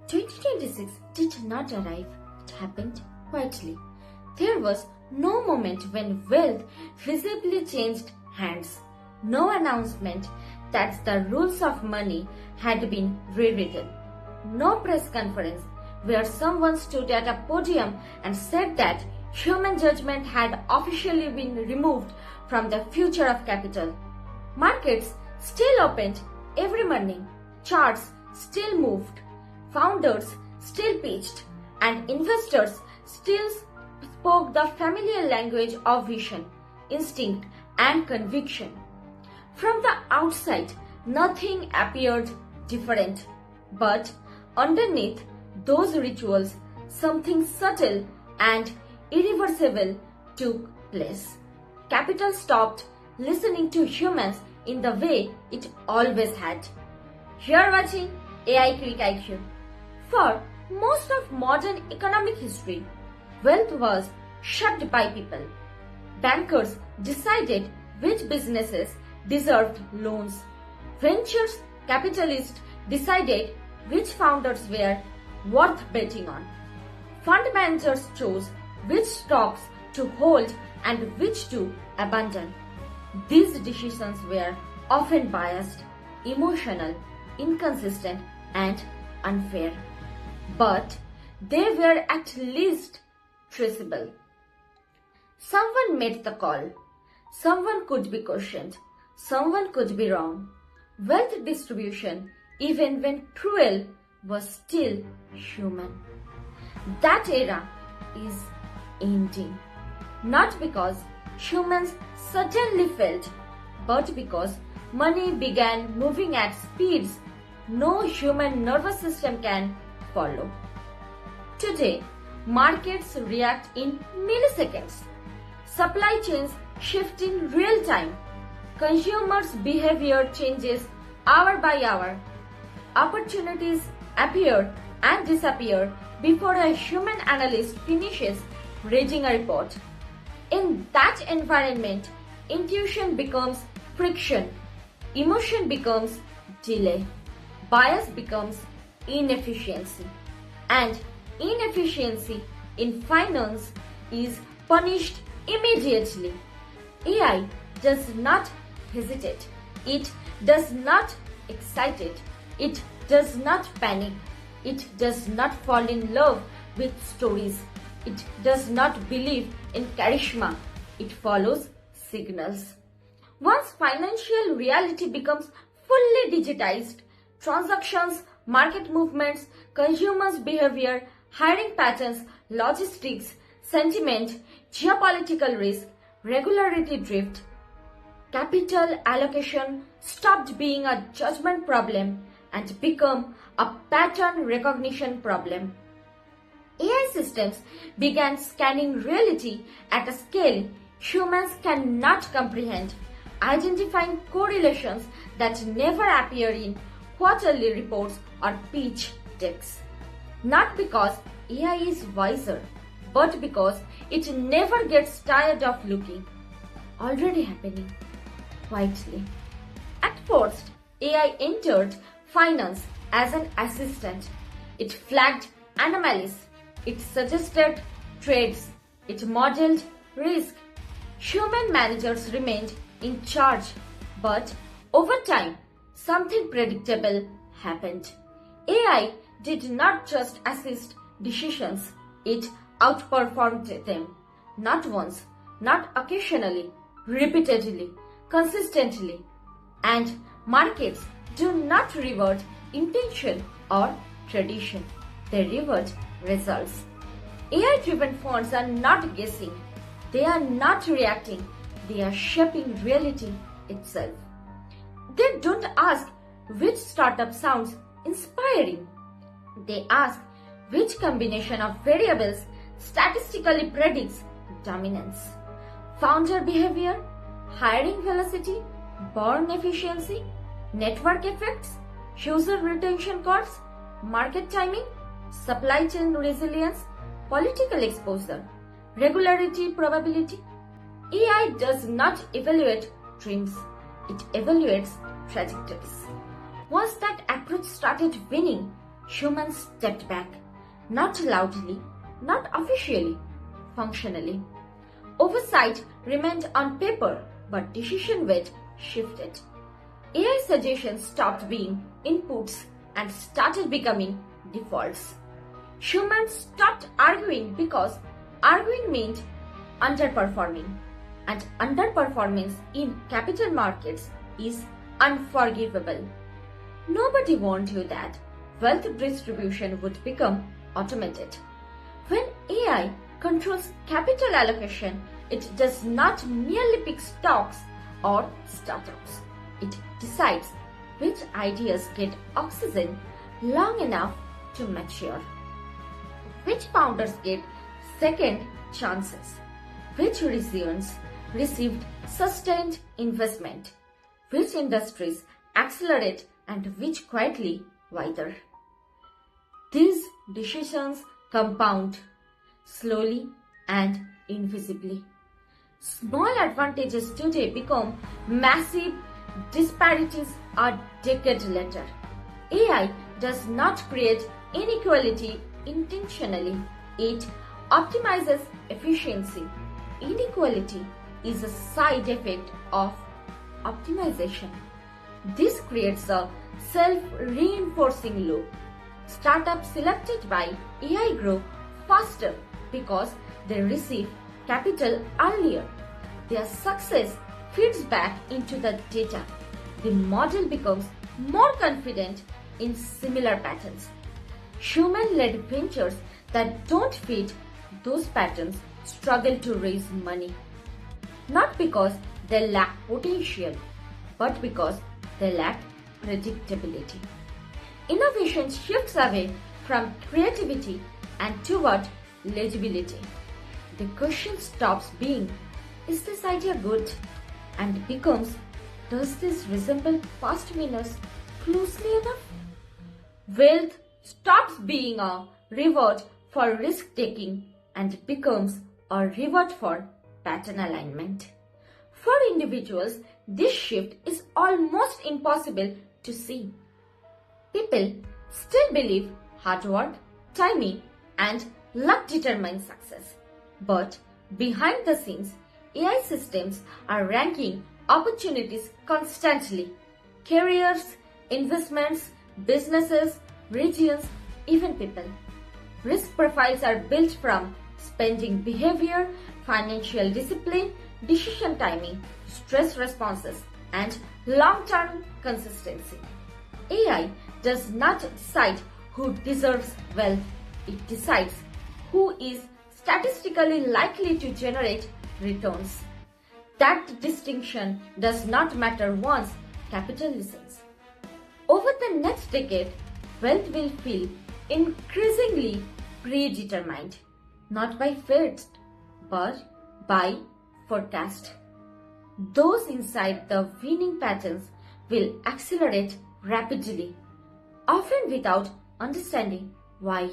2026 did not arrive, it happened quietly. There was no moment when wealth visibly changed hands, no announcement that the rules of money had been rewritten, no press conference where someone stood at a podium and said that human judgment had officially been removed from the future of capital. Markets still opened every morning, charts still moved, founders still pitched, and investors still spoke the familiar language of vision, instinct, and conviction. From the outside, nothing appeared different, but underneath those rituals, something subtle and irreversible took place. Capital stopped listening to humans in the way it always had. You're watching AIQuickIQ. For most of modern economic history, wealth was shaped by people. Bankers decided which businesses deserved loans. Ventures capitalists decided which founders were worth betting on. Fund managers chose which stocks to hold and which to abandon. These decisions were often biased, emotional, inconsistent, and unfair. But they were at least traceable. Someone made the call. Someone could be questioned. Someone could be wrong. Wealth distribution, even when cruel, was still human. That era is ending. Not because humans suddenly failed, but because money began moving at speeds no human nervous system can follow. Today, markets react in milliseconds. Supply chains shift in real time. Consumers' behavior changes hour by hour. Opportunities appear and disappear before a human analyst finishes reading a report. In that environment, intuition becomes friction, emotion becomes delay, bias becomes inefficiency, and inefficiency in finance is punished immediately. AI does not hesitate, it does not excite it, it does not panic, it does not fall in love with stories, it does not believe in charisma, it follows signals. Once financial reality becomes fully digitized, transactions, market movements, consumers' behavior, hiring patterns, logistics, sentiment, geopolitical risk, regularity drift, capital allocation stopped being a judgment problem and become a pattern recognition problem. AI systems began scanning reality at a scale humans cannot comprehend, identifying correlations that never appear in quarterly reports or pitch decks. Not because AI is wiser, but because it never gets tired of looking. Already happening quietly. At first, AI entered finance as an assistant. It flagged anomalies. It suggested trades. It modeled risk. Human managers remained in charge. But over time, something predictable happened. AI did not just assist decisions. It outperformed them. Not once, not occasionally, repeatedly, consistently. And markets do not reward intention or tradition. They reward results. AI-driven funds are not guessing. They are not reacting. They are shaping reality itself. They don't ask which startup sounds inspiring. They ask which combination of variables statistically predicts dominance. Founder behavior, hiring velocity, burn efficiency, network effects, user retention curves, market timing, supply chain resilience, political exposure, regularity probability. AI does not evaluate dreams, it evaluates trajectories. Once that approach started winning, Humans stepped back, not loudly, not officially, functionally. Oversight remained on paper, but decision weight shifted. AI suggestions stopped being inputs and started becoming defaults. Humans stopped arguing because arguing meant underperforming, and underperformance in capital markets is unforgivable. Nobody warned you that wealth distribution would become automated. When AI controls capital allocation, it does not merely pick stocks or startups. It decides which ideas get oxygen long enough to mature, which founders get second chances, which regions received sustained investment, which industries accelerate and which quietly wither. These decisions compound slowly and invisibly. Small advantages today become massive disparities a decade later. AI does not create inequality intentionally. It optimizes efficiency. Inequality is a side effect of optimization. This creates a self-reinforcing loop. Startups selected by AI grow faster because they receive capital earlier. Their success feeds back into the data. The model becomes more confident in similar patterns. Human-led ventures that don't fit those patterns struggle to raise money. Not because they lack potential, but because they lack predictability. Innovation shifts away from creativity and toward legibility. The question stops being, is this idea good? And becomes, does this resemble past winners closely enough? Wealth stops being a reward for risk-taking and becomes a reward for pattern alignment. For individuals, this shift is almost impossible to see. People still believe hard work, timing, and luck determine success. But behind the scenes, AI systems are ranking opportunities constantly. Careers, investments, businesses, regions, even people. Risk profiles are built from spending behavior, financial discipline, decision timing, stress responses, and long-term consistency. AI does not decide who deserves wealth. It decides who is statistically likely to generate returns. That distinction does not matter once capital listens. Over the next decade, wealth will feel increasingly predetermined, not by fate, but by forecast. Those inside the winning patterns will accelerate rapidly, often without understanding why.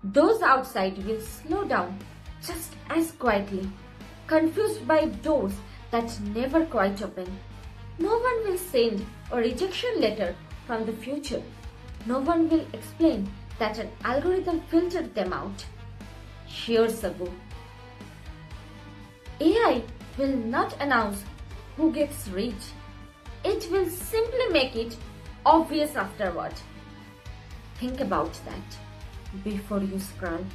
Those outside will slow down just as quietly, confused by doors that never quite open. No one will send a rejection letter from the future. No one will explain that an algorithm filtered them out years ago. AI will not announce who gets rich. It will simply make it obvious afterward. Think about that before you scroll.